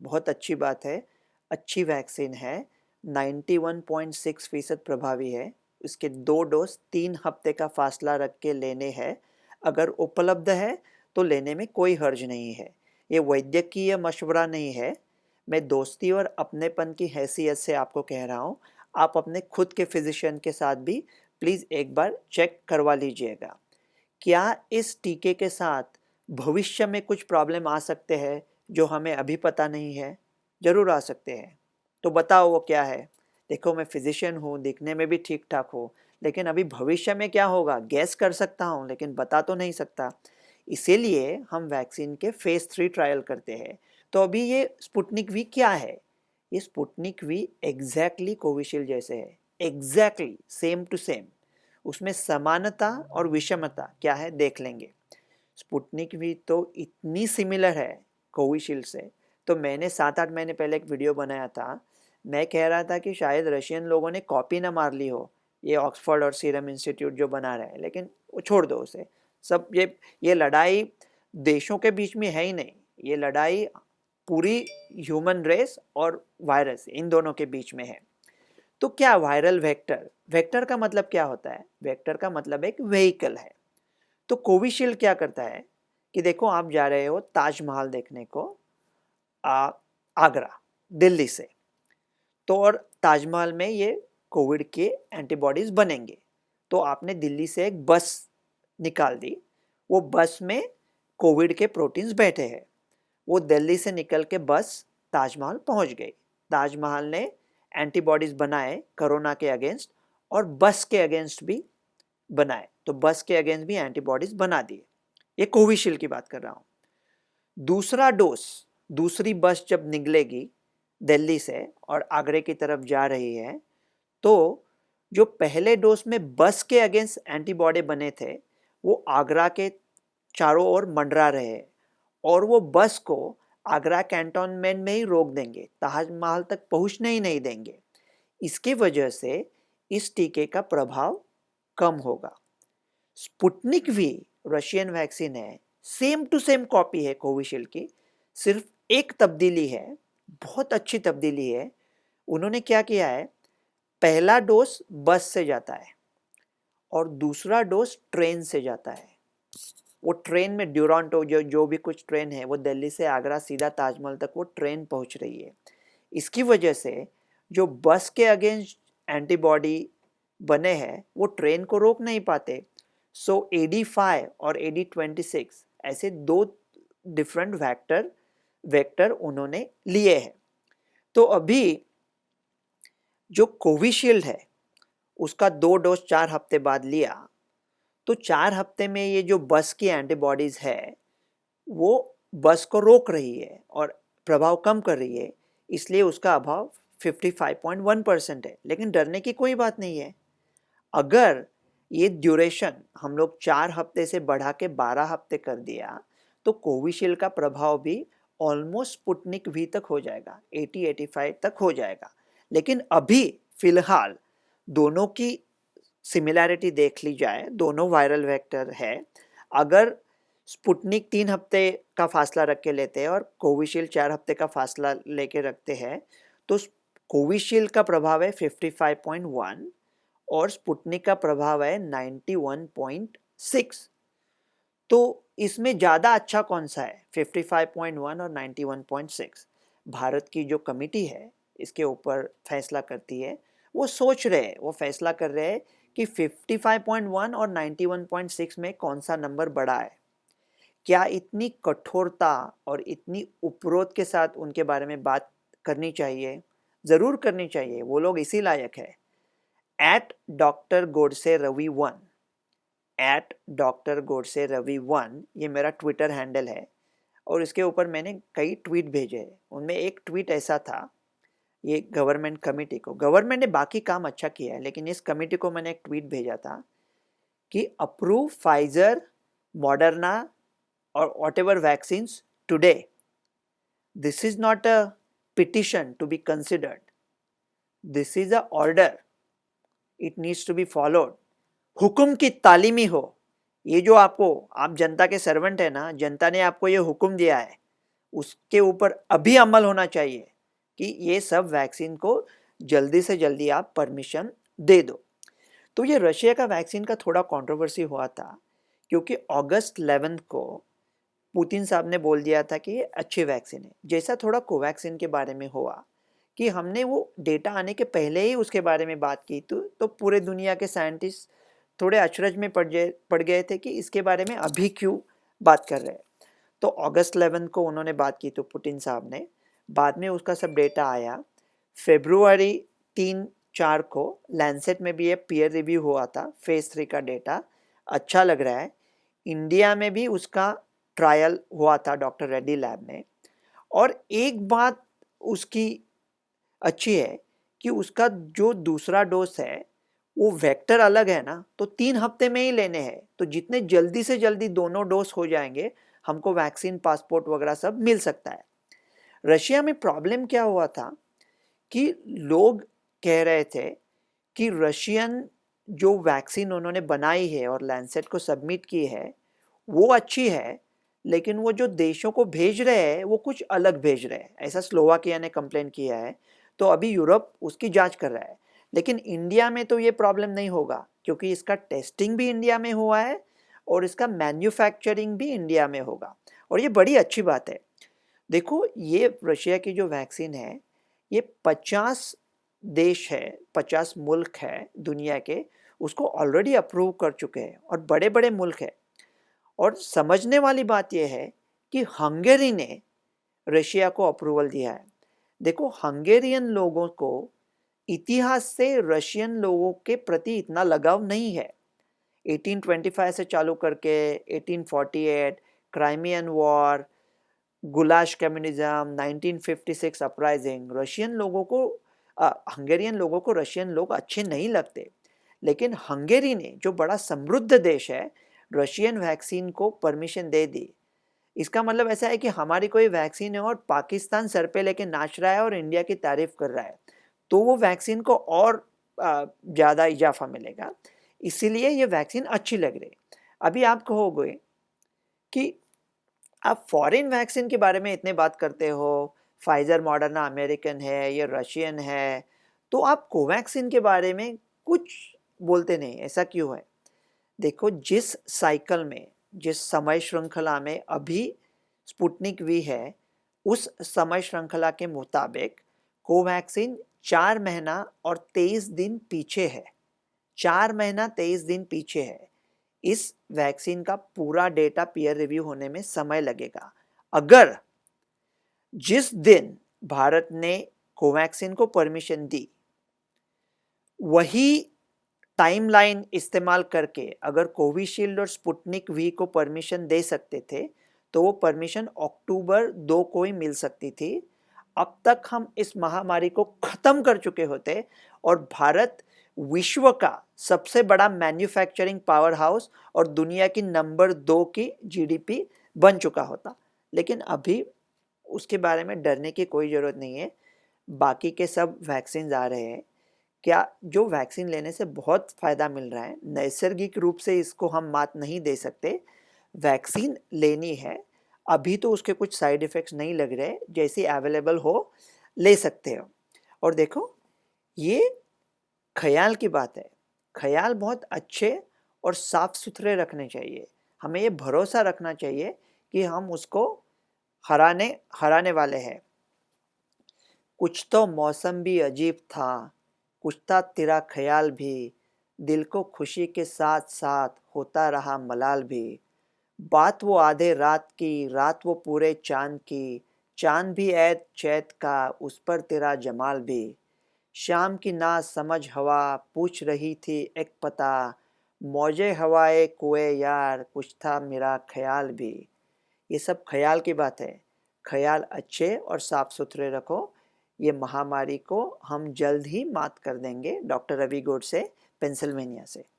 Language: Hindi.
बहुत अच्छी बात है, अच्छी वैक्सीन है, 91.6% प्रभावी है। इसके 2 डोज 3 हफ्ते का फासला रख के लेने हैं। अगर उपलब्ध है तो लेने में कोई हर्ज नहीं है। ये वैद्यकीय मशवरा नहीं है, मैं दोस्ती और अपनेपन की हैसियत से आपको कह रहा हूँ। आप अपने खुद के फिजिशियन के साथ भी प्लीज़ एक बार चेक करवा लीजिएगा। क्या इस टीके के साथ भविष्य में कुछ प्रॉब्लम आ सकते हैं जो हमें अभी पता नहीं है? ज़रूर आ सकते हैं। तो बताओ वो क्या है? देखो, मैं फिजिशियन हूँ, दिखने में भी ठीक ठाक हूँ, लेकिन अभी भविष्य में क्या होगा गैस कर सकता हूँ, लेकिन बता तो नहीं सकता। इसीलिए हम वैक्सीन के फेज़ 3 ट्रायल करते हैं। तो अभी ये स्पुतनिक वी क्या है? ये स्पुतनिक वी एग्जैक्टली कोविशील्ड जैसे है, एग्जैक्टली सेम टू सेम। उसमें समानता और विषमता क्या है देख लेंगे। स्पुतनिक वी तो इतनी सिमिलर है कोविशील्ड से, तो मैंने 7-8 महीने पहले एक वीडियो बनाया था। मैं कह रहा था कि शायद रशियन लोगों ने कॉपी ना मार ली हो, ये ऑक्सफोर्ड और सीरम इंस्टीट्यूट जो बना रहा है, लेकिन वो छोड़ दो उसे। सब ये लड़ाई देशों के बीच में है ही नहीं, ये लड़ाई पूरी ह्यूमन रेस और वायरस इन दोनों के बीच में है। तो क्या वायरल वेक्टर, वेक्टर का मतलब क्या होता है? वेक्टर का मतलब एक व्हीकल है। तो कोविशील्ड क्या करता है कि देखो, आप जा रहे हो ताजमहल देखने को आगरा, दिल्ली से, तो और ताजमहल में ये कोविड के एंटीबॉडीज बनेंगे। तो आपने दिल्ली से एक बस निकाल दी, वो बस में कोविड के प्रोटीन्स बैठे हैं। वो दिल्ली से निकल के बस ताजमहल पहुंच गई। ताजमहल ने एंटीबॉडीज बनाए कोरोना के अगेंस्ट, और बस के अगेंस्ट भी बनाए, तो बस के अगेंस्ट भी एंटीबॉडीज बना दिए। ये कोविशील्ड की बात कर रहा हूँ। दूसरा डोज, दूसरी बस जब निकलेगी दिल्ली से और आगरे की तरफ जा रही है, तो जो पहले डोज में बस के अगेंस्ट एंटीबॉडी बने थे, वो आगरा के चारों ओर मंडरा रहे, और वो बस को आगरा कैंटोनमेंट में ही रोक देंगे, ताजमहल तक पहुंचने ही नहीं देंगे। इसकी वजह से इस टीके का प्रभाव कम होगा। स्पुतनिक वी रशियन वैक्सीन है, सेम टू सेम कॉपी है कोविशील्ड की, सिर्फ एक तब्दीली है, बहुत अच्छी तब्दीली है। उन्होंने क्या किया है, पहला डोज बस से जाता है और दूसरा डोज ट्रेन से जाता है। वो ट्रेन में ड्यूरांटो जो भी कुछ ट्रेन है, वो दिल्ली से आगरा सीधा ताजमहल तक वो ट्रेन पहुंच रही है। इसकी वजह से जो बस के अगेंस्ट एंटीबॉडी बने हैं वो ट्रेन को रोक नहीं पाते। सो AD5 और AD26 ऐसे 2 डिफरेंट वेक्टर उन्होंने लिए हैं। तो अभी जो कोविशील्ड है उसका 2 डोज 4 हफ्ते बाद लिया, तो 4 हफ्ते में ये जो बस की एंटीबॉडीज है वो बस को रोक रही है और प्रभाव कम कर रही है, इसलिए उसका अभाव 55.1% है। लेकिन डरने की कोई बात नहीं है। अगर ये ड्यूरेशन हम लोग 4 हफ्ते से बढ़ा के 12 हफ्ते कर दिया, तो कोविशील्ड का प्रभाव भी ऑलमोस्ट स्पुतनिक वी तक हो जाएगा, 80-85 तक हो जाएगा। लेकिन अभी फिलहाल दोनों की सिमिलैरिटी देख ली जाए, दोनों वायरल वेक्टर है। अगर स्पुतनिक 3 हफ्ते का फासला रख के लेते हैं और कोविशील्ड 4 हफ्ते का फासला लेके रखते हैं, तो कोविशील्ड का प्रभाव है 55.1 और स्पुतनिक का प्रभाव है 91.6। तो इसमें ज़्यादा अच्छा कौन सा है, 55.1 और 91.6? भारत की जो कमेटी है इसके ऊपर फैसला करती है, वो सोच रहे हैं, वो फैसला कर रहे हैं कि 55.1 और 91.6 में कौन सा नंबर बड़ा है। क्या इतनी कठोरता और इतनी उपरोध के साथ उनके बारे में बात करनी चाहिए? ज़रूर करनी चाहिए, वो लोग इसी लायक है। @Dr. Godse Ravi 1, @Dr. Godse Ravi 1 ये मेरा ट्विटर हैंडल है, और इसके ऊपर मैंने कई ट्वीट भेजे हैं। उनमें एक ट्वीट ऐसा था, ये गवर्नमेंट कमेटी को, गवर्नमेंट ने बाकी काम अच्छा किया है, लेकिन इस कमेटी को मैंने एक ट्वीट भेजा था कि अप्रूव फाइजर, मॉडर्ना और whatever vaccines today. This is not a petition to be considered. This is a order. It needs to be followed. हुक्म की तालीमी हो। ये जो आप जनता के सर्वेंट है ना, जनता ने आपको ये हुक्म दिया है, उसके ऊपर अभी अमल होना चाहिए कि ये सब वैक्सीन को जल्दी से जल्दी आप परमिशन दे दो। तो ये रशिया का वैक्सीन का थोड़ा कंट्रोवर्सी हुआ था, क्योंकि अगस्त 11 को पुतिन साहब ने बोल दिया था कि ये अच्छी वैक्सीन है। जैसा थोड़ा कोवैक्सीन के बारे में हुआ कि हमने वो डेटा आने के पहले ही उसके बारे में बात की, तो पूरे दुनिया के साइंटिस्ट थोड़े अचरज में पड़ गए थे कि इसके बारे में अभी क्यों बात कर रहे हैं। तो अगस्त 11 को उन्होंने बात की, तो पुतिन साहब ने, बाद में उसका सब डेटा आया। फेब्रुआरी 3-4 को लैंसेट में भी ये पीयर रिव्यू हुआ था, फेज 3 का डेटा अच्छा लग रहा है। इंडिया में भी उसका ट्रायल हुआ था डॉक्टर रेड्डी लैब में। और एक बात उसकी अच्छी है कि उसका जो दूसरा डोज है वो वेक्टर अलग है ना, तो 3 हफ्ते में ही लेने हैं। तो जितने जल्दी से जल्दी दोनों डोज हो जाएंगे, हमको वैक्सीन पासपोर्ट वगैरह सब मिल सकता है। रशिया में प्रॉब्लम क्या हुआ था कि लोग कह रहे थे कि रशियन जो वैक्सीन उन्होंने बनाई है और लैंसेट को सबमिट की है वो अच्छी है, लेकिन वो जो देशों को भेज रहे हैं वो कुछ अलग भेज रहे हैं, ऐसा स्लोवाकिया ने कंप्लेन किया है। तो अभी यूरोप उसकी जांच कर रहा है। लेकिन इंडिया में तो ये प्रॉब्लम नहीं होगा, क्योंकि इसका टेस्टिंग भी इंडिया में हुआ है और इसका मैन्युफैक्चरिंग भी इंडिया में होगा, और ये बड़ी अच्छी बात है। देखो, ये रशिया की जो वैक्सीन है, ये 50 देश है, 50 मुल्क है दुनिया के, उसको ऑलरेडी अप्रूव कर चुके हैं, और बड़े बड़े मुल्क है। और समझने वाली बात यह है कि हंगेरी ने रशिया को अप्रूवल दिया है। देखो, हंगेरियन लोगों को इतिहास से रशियन लोगों के प्रति इतना लगाव नहीं है। 1825 से चालू करके 1848 Crimean war, goulash communism, 1956 uprising, Hungarian लोगों को रशियन लोग अच्छे नहीं लगते। लेकिन हंगेरी ने, जो बड़ा समृद्ध देश है, रशियन वैक्सीन को परमिशन दे दी। इसका मतलब ऐसा है कि हमारी कोई वैक्सीन है और पाकिस्तान सर पे लेके नाच रहा है और इंडिया की तारीफ कर रहा है, तो वो वैक्सीन को और ज़्यादा इजाफा मिलेगा। इसीलिए ये वैक्सीन अच्छी लग रही। अभी आप कहोगे कि आप फॉरेन वैक्सीन के बारे में इतने बात करते हो, फाइजर मॉडर्ना अमेरिकन है, ये रशियन है, तो आप कोवैक्सीन के बारे में कुछ बोलते नहीं, ऐसा क्यों है? देखो, जिस साइकिल में, जिस समय श्रृंखला में अभी स्पुतनिक वी है, उस समय श्रृंखला के मुताबिक कोवैक्सीन 4 महीना और 23 दिन पीछे है। 4 महीना 23 दिन पीछे है। इस वैक्सीन का पूरा डेटा पीयर रिव्यू होने में समय लगेगा। अगर जिस दिन भारत ने कोवैक्सीन को परमिशन दी, वही टाइमलाइन इस्तेमाल करके अगर कोविशील्ड और स्पुतनिक वी को परमिशन दे सकते थे, तो वो परमिशन अक्टूबर 2 को ही मिल सकती थी। अब तक हम इस महामारी को खत्म कर चुके होते और भारत विश्व का सबसे बड़ा मैन्युफैक्चरिंग पावर हाउस और दुनिया की नंबर 2 की जीडीपी बन चुका होता। लेकिन अभी उसके बारे में डरने की कोई ज़रूरत नहीं है। बाकी के सब वैक्सीन आ रहे हैं, क्या जो वैक्सीन लेने से बहुत फ़ायदा मिल रहा है। नैसर्गिक रूप से इसको हम मात नहीं दे सकते, वैक्सीन लेनी है। अभी तो उसके कुछ साइड इफ़ेक्ट्स नहीं लग रहे, जैसे अवेलेबल हो ले सकते हो। और देखो, ये ख्याल की बात है। ख्याल बहुत अच्छे और साफ सुथरे रखने चाहिए। हमें ये भरोसा रखना चाहिए कि हम उसको हराने वाले हैं। कुछ तो मौसम भी अजीब था, कुछ था तेरा ख्याल भी, दिल को खुशी के साथ साथ होता रहा मलाल भी। बात वो आधे रात की, रात वो पूरे चांद की, चांद भी ऐद चैत का, उस पर तेरा जमाल भी। शाम की ना समझ हवा पूछ रही थी एक पता, मौजे हवाए कुए यार, कुछ था मेरा ख्याल भी। ये सब ख्याल की बात है। ख्याल अच्छे और साफ सुथरे रखो। ये महामारी को हम जल्द ही मात कर देंगे। डॉक्टर रवि गोडसे, पेंसिल्वेनिया से।